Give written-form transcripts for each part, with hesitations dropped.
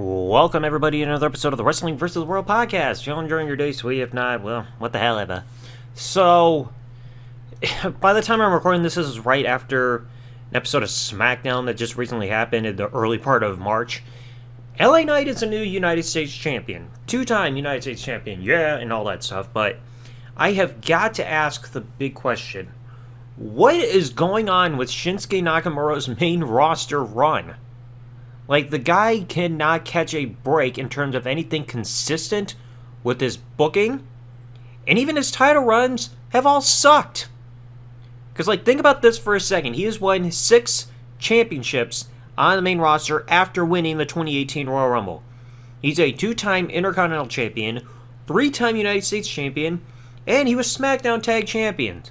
Welcome everybody to another episode of the Wrestling vs. the World podcast. If you're enjoying your day, sweet. If not, well, what the hell ever. So, by the time I'm recording this is right after an episode of Smackdown that just recently happened in the early part of March. LA Knight is a new United States champion. Two-time United States champion, yeah, and all that stuff. But I have got to ask the big question. What is going on with Shinsuke Nakamura's main roster run? Like, the guy cannot catch a break in terms of anything consistent with his booking. And even his title runs have all sucked. Because, like, think about this for a second. He has won 6 championships on the main roster after winning the 2018 Royal Rumble. He's a 2-time Intercontinental Champion, 3-time United States Champion, and he was Smackdown Tag Champion.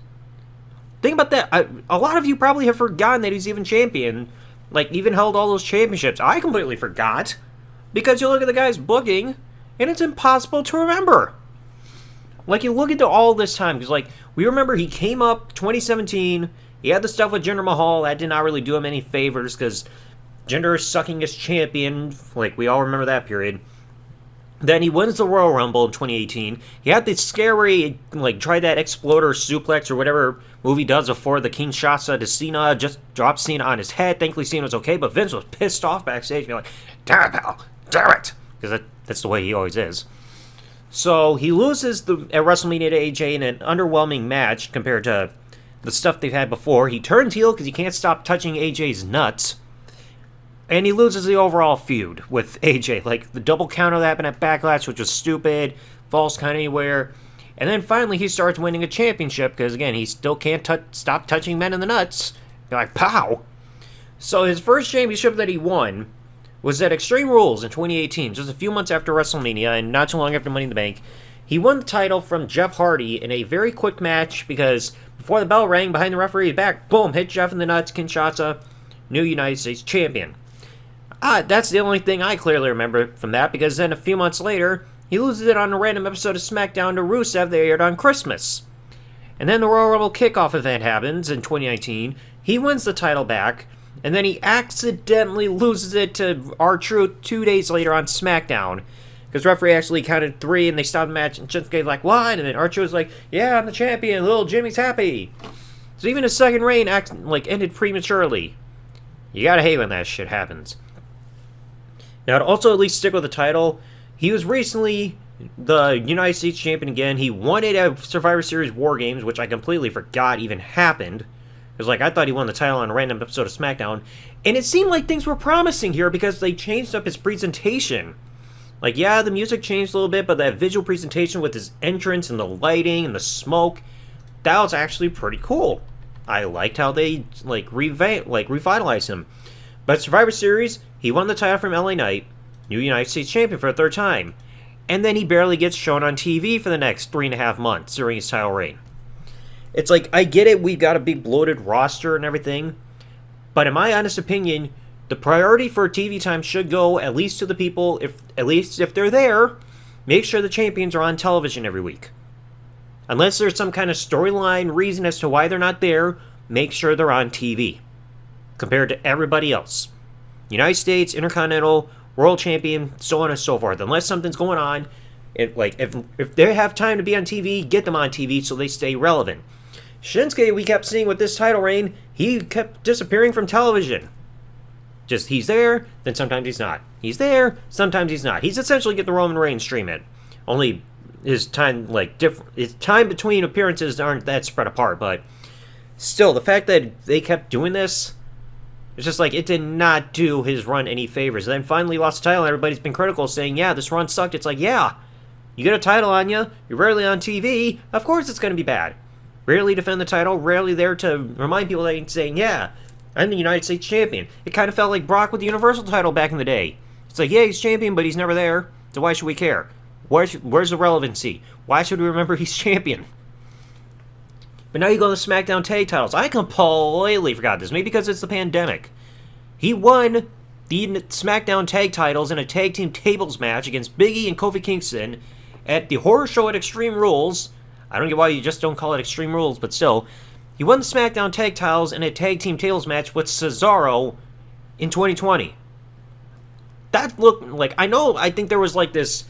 Think about that. A lot of you probably have forgotten that he's even champion. Like, even held all those championships. I completely forgot. Because you look at the guy's booking, and it's impossible to remember. Like, you look into all this time, because, like, we remember he came up 2017, he had the stuff with Jinder Mahal, that did not really do him any favors, because Jinder is sucking as champion, like, we all remember that period. Then he wins the Royal Rumble in 2018. He had the scary, like, try that exploder suplex or whatever move he does before the Kinshasa to Cena, just dropped Cena on his head. Thankfully, Cena was okay, but Vince was pissed off backstage. Being like, damn it, pal, damn it. Because that's the way he always is. So he loses at WrestleMania to AJ in an underwhelming match compared to the stuff they've had before. He turns heel because he can't stop touching AJ's nuts. And he loses the overall feud with AJ. Like, the double counter that happened at Backlash, which was stupid, false count anywhere. And then finally he starts winning a championship, because again, he still can't stop touching men in the nuts. You're like, pow! So his first championship that he won was at Extreme Rules in 2018, just a few months after WrestleMania, and not too long after Money in the Bank. He won the title from Jeff Hardy in a very quick match, because before the bell rang, behind the referee's back, boom, hit Jeff in the nuts, Kinshasa, new United States champion. That's the only thing I clearly remember from that, because then a few months later, he loses it on a random episode of Smackdown to Rusev that aired on Christmas. And then the Royal Rumble kickoff event happens in 2019. He wins the title back, and then he accidentally loses it to R-Truth 2 days later on SmackDown. Because referee actually counted 3, and they stopped the match, and Shinsuke's like, what? And then R-Truth was like, yeah, I'm the champion, little Jimmy's happy. So even his second reign ended prematurely. You gotta hate when that shit happens. Now, to also at least stick with the title, he was recently the United States Champion again. He won it at Survivor Series War Games, which I completely forgot even happened. Because, like, I thought he won the title on a random episode of SmackDown. And it seemed like things were promising here because they changed up his presentation. Like, yeah, the music changed a little bit, but that visual presentation with his entrance and the lighting and the smoke, that was actually pretty cool. I liked how they, revitalized him. But Survivor Series, he won the title from LA Knight, new United States Champion for a 3rd time. And then he barely gets shown on TV for the next 3.5 months during his title reign. It's like, I get it, we've got a big bloated roster and everything. But in my honest opinion, the priority for TV time should go at least to the people, if they're there, make sure the champions are on television every week. Unless there's some kind of storyline reason as to why they're not there, make sure they're on TV. Compared to everybody else. United States, Intercontinental, World Champion, so on and so forth. Unless something's going on, if they have time to be on TV, get them on TV so they stay relevant. Shinsuke, we kept seeing with this title reign, he kept disappearing from television. Just, he's there, then sometimes he's not. He's there, sometimes he's not. He's essentially get the Roman Reigns treatment. Only his time, his time between appearances aren't that spread apart, but still, the fact that they kept doing this, it's just like, it did not do his run any favors. And then finally lost the title, and everybody's been critical, saying, yeah, this run sucked. It's like, yeah, you get a title on you, you're rarely on TV, of course it's going to be bad. Rarely defend the title, rarely there to remind people that he's saying, yeah, I'm the United States Champion. It kind of felt like Brock with the Universal title back in the day. It's like, yeah, he's champion, but he's never there, so why should we care? Where's the relevancy? Why should we remember he's champion? But now you go to the SmackDown tag titles. I completely forgot this. Maybe because it's the pandemic. He won the SmackDown tag titles in a tag team tables match against Big E and Kofi Kingston at the horror show at Extreme Rules. I don't get why you just don't call it Extreme Rules, but still. He won the SmackDown tag titles in a tag team tables match with Cesaro in 2020. that looked like, I think there was like this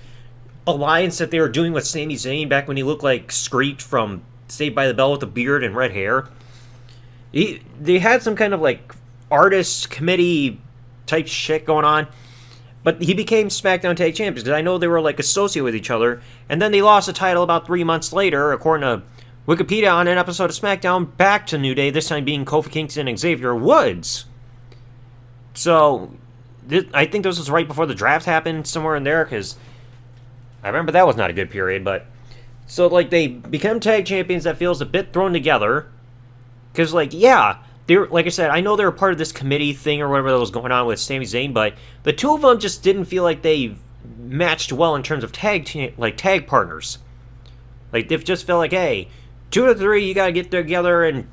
alliance that they were doing with Sami Zayn back when he looked like Screech from Saved by the Bell with a beard and red hair. They had some kind of like artist committee type shit going on. But he became SmackDown Tag Champions because I know they were like associated with each other. And then they lost the title about 3 months later, according to Wikipedia, on an episode of SmackDown, back to New Day, this time being Kofi Kingston and Xavier Woods. So, I think this was right before the draft happened, somewhere in there, because I remember that was not a good period, but... So, like, they become tag champions. That feels a bit thrown together. Because, like, yeah, they're, like I said, I know they were part of this committee thing or whatever that was going on with Sami Zayn, but the two of them just didn't feel like they matched well in terms of tag partners. Like, they just felt like, hey, 2 to 3, you gotta get together and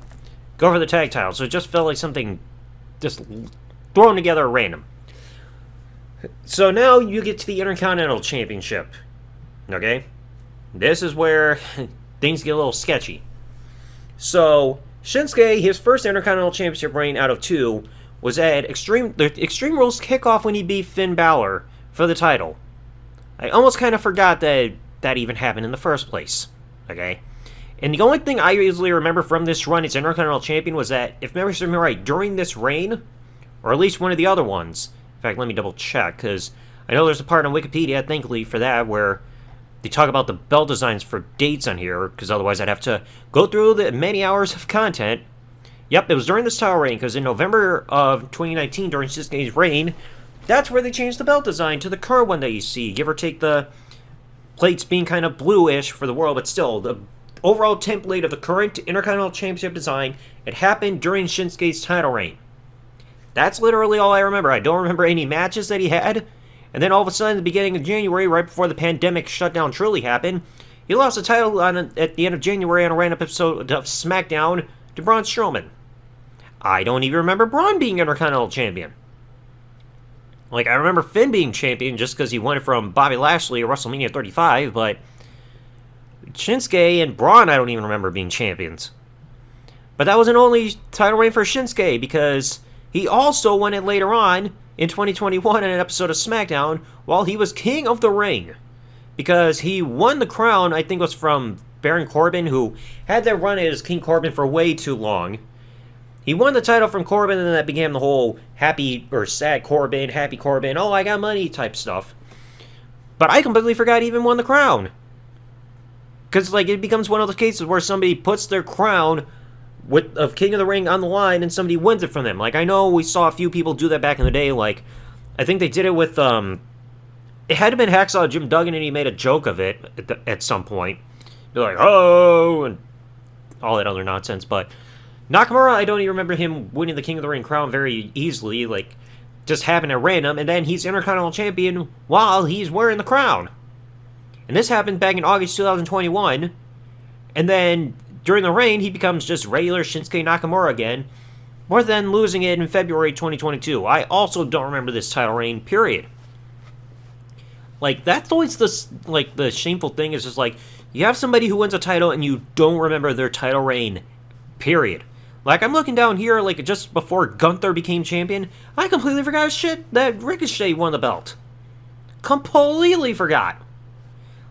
go for the tag title. So it just felt like something just thrown together at random. So now you get to the Intercontinental Championship. Okay? This is where things get a little sketchy. So, Shinsuke, his first Intercontinental Championship reign out of 2 was at the Extreme Rules kickoff when he beat Finn Balor for the title. I almost kind of forgot that even happened in the first place. Okay? And the only thing I usually remember from this run as Intercontinental Champion was that, if memory serves me right, during this reign, or at least one of the other ones, in fact, let me double check, because I know there's a part on Wikipedia, thankfully for that, where they talk about the belt designs for dates on here, because otherwise I'd have to go through the many hours of content. Yep, it was during this title reign, because in November of 2019, during Shinsuke's reign, that's where they changed the belt design to the current one that you see, give or take the plates being kind of bluish for the world, but still, the overall template of the current Intercontinental Championship design, it happened during Shinsuke's title reign. That's literally all I remember. I don't remember any matches that he had. And then all of a sudden, at the beginning of January, right before the pandemic shutdown truly happened, he lost the title at the end of January on a random episode of Smackdown to Braun Strowman. I don't even remember Braun being Intercontinental Champion. Like, I remember Finn being champion just because he won it from Bobby Lashley at WrestleMania 35, but Shinsuke and Braun I don't even remember being champions. But that wasn't only title reign for Shinsuke, because he also won it later on in 2021 in an episode of SmackDown while he was King of the Ring. Because he won the crown, I think it was from Baron Corbin, who had that run as King Corbin for way too long. He won the title from Corbin, and then that began the whole happy or sad Corbin, happy Corbin, oh, I got money type stuff. But I completely forgot he even won the crown. Because, like, it becomes one of those cases where somebody puts their crown of King of the Ring on the line and somebody wins it from them. Like, I know we saw a few people do that back in the day. Like, I think they did it with, it had to have been Hacksaw Jim Duggan, and he made a joke of it at some point. They're like, oh, and all that other nonsense. But Nakamura, I don't even remember him winning the King of the Ring crown very easily. Like, just happened at random, and then he's Intercontinental Champion while he's wearing the crown. And this happened back in August 2021. And then during the reign, he becomes just regular Shinsuke Nakamura again, more than losing it in February 2022. I also don't remember this title reign, period. Like, that's always the shameful thing, is just like, you have somebody who wins a title and you don't remember their title reign, period. Like, I'm looking down here, like, just before Gunther became champion, I completely forgot shit that Ricochet won the belt. Completely forgot.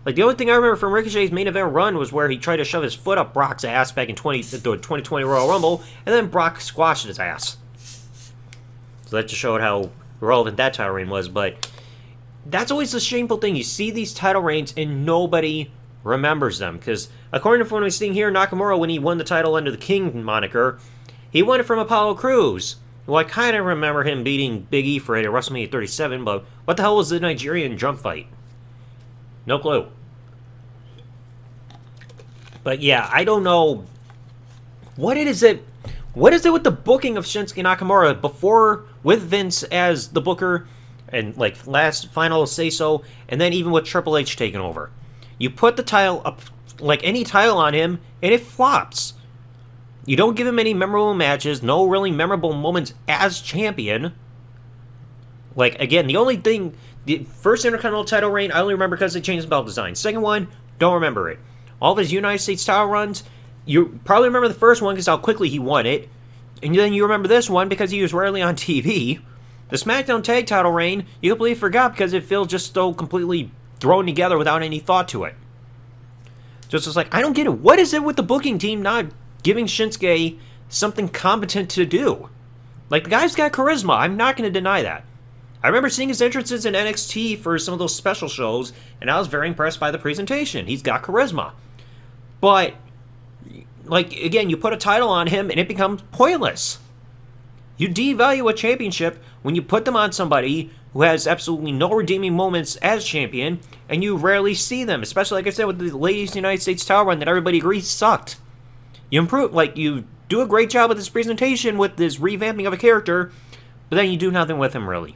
Like, the only thing I remember from Ricochet's main event run was where he tried to shove his foot up Brock's ass back in the 2020 Royal Rumble, and then Brock squashed his ass. So that just showed how relevant that title reign was, but that's always the shameful thing. You see these title reigns and nobody remembers them, because according to what I'm seeing here, Nakamura, when he won the title under the King moniker, he won it from Apollo Crews, who I kind of remember him beating Big E for it at WrestleMania 37, but what the hell was the Nigerian jump fight? No clue. But yeah, I don't know. What is it with the booking of Shinsuke Nakamura before with Vince as the booker and like last final say so, and then even with Triple H taking over? You put the title up, like any title on him, and it flops. You don't give him any memorable matches, no really memorable moments as champion. Like, again, the only thing, the first Intercontinental title reign, I only remember because they changed the belt design. Second one, don't remember it. All of his United States title runs, you probably remember the first one because how quickly he won it. And then you remember this one because he was rarely on TV. The Smackdown tag title reign, you completely forgot because it feels just so completely thrown together without any thought to it. Just like, I don't get it. What is it with the booking team not giving Shinsuke something competent to do? Like, the guy's got charisma. I'm not going to deny that. I remember seeing his entrances in NXT for some of those special shows, and I was very impressed by the presentation. He's got charisma. But, like, again, you put a title on him, and it becomes pointless. You devalue a championship when you put them on somebody who has absolutely no redeeming moments as champion, and you rarely see them, especially, like I said, with the Ladies United States title run that everybody agrees sucked. You improve, like, you do a great job with this presentation, with this revamping of a character, but then you do nothing with him, really.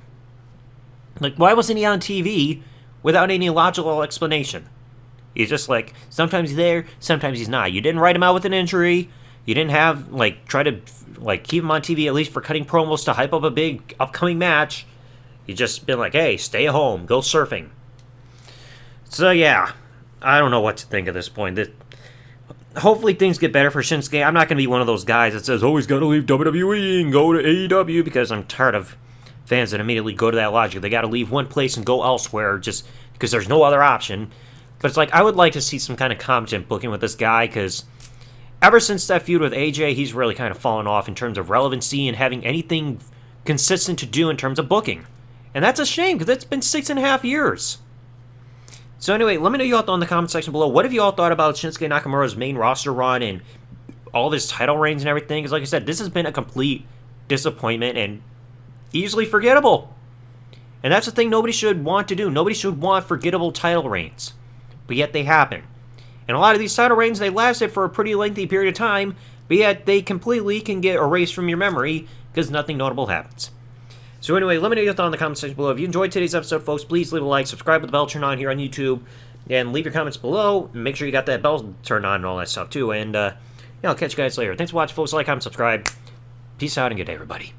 Like, why wasn't he on TV without any logical explanation? He's just like, sometimes he's there, sometimes he's not. You didn't write him out with an injury. You didn't have, like, try to, like, keep him on TV at least for cutting promos to hype up a big upcoming match. You just been like, hey, stay at home, go surfing. So, yeah, I don't know what to think at this point. Hopefully things get better for Shinsuke. I'm not going to be one of those guys that says, oh, he's got to leave WWE and go to AEW, because I'm tired of fans that immediately go to that logic. They got to leave one place and go elsewhere just because there's no other option. But it's like, I would like to see some kind of competent booking with this guy, because ever since that feud with AJ, he's really kind of fallen off in terms of relevancy and having anything consistent to do in terms of booking. And that's a shame, because it's been 6.5 years. So anyway, let me know your thoughts in the comment section below. What have you all thought about Shinsuke Nakamura's main roster run and all of his title reigns and everything? Because like I said, this has been a complete disappointment and easily forgettable. And that's the thing nobody should want to do. Nobody should want forgettable title reigns. But yet they happen. And a lot of these title reigns, they lasted for a pretty lengthy period of time, but yet they completely can get erased from your memory because nothing notable happens. So anyway, let me know your thoughts in the comment section below. If you enjoyed today's episode, folks, please leave a like, subscribe with the bell turned on here on YouTube, and leave your comments below. And make sure you got that bell turned on and all that stuff too. And yeah, I'll catch you guys later. Thanks for watching, folks. Like, comment, subscribe. Peace out, and good day, everybody.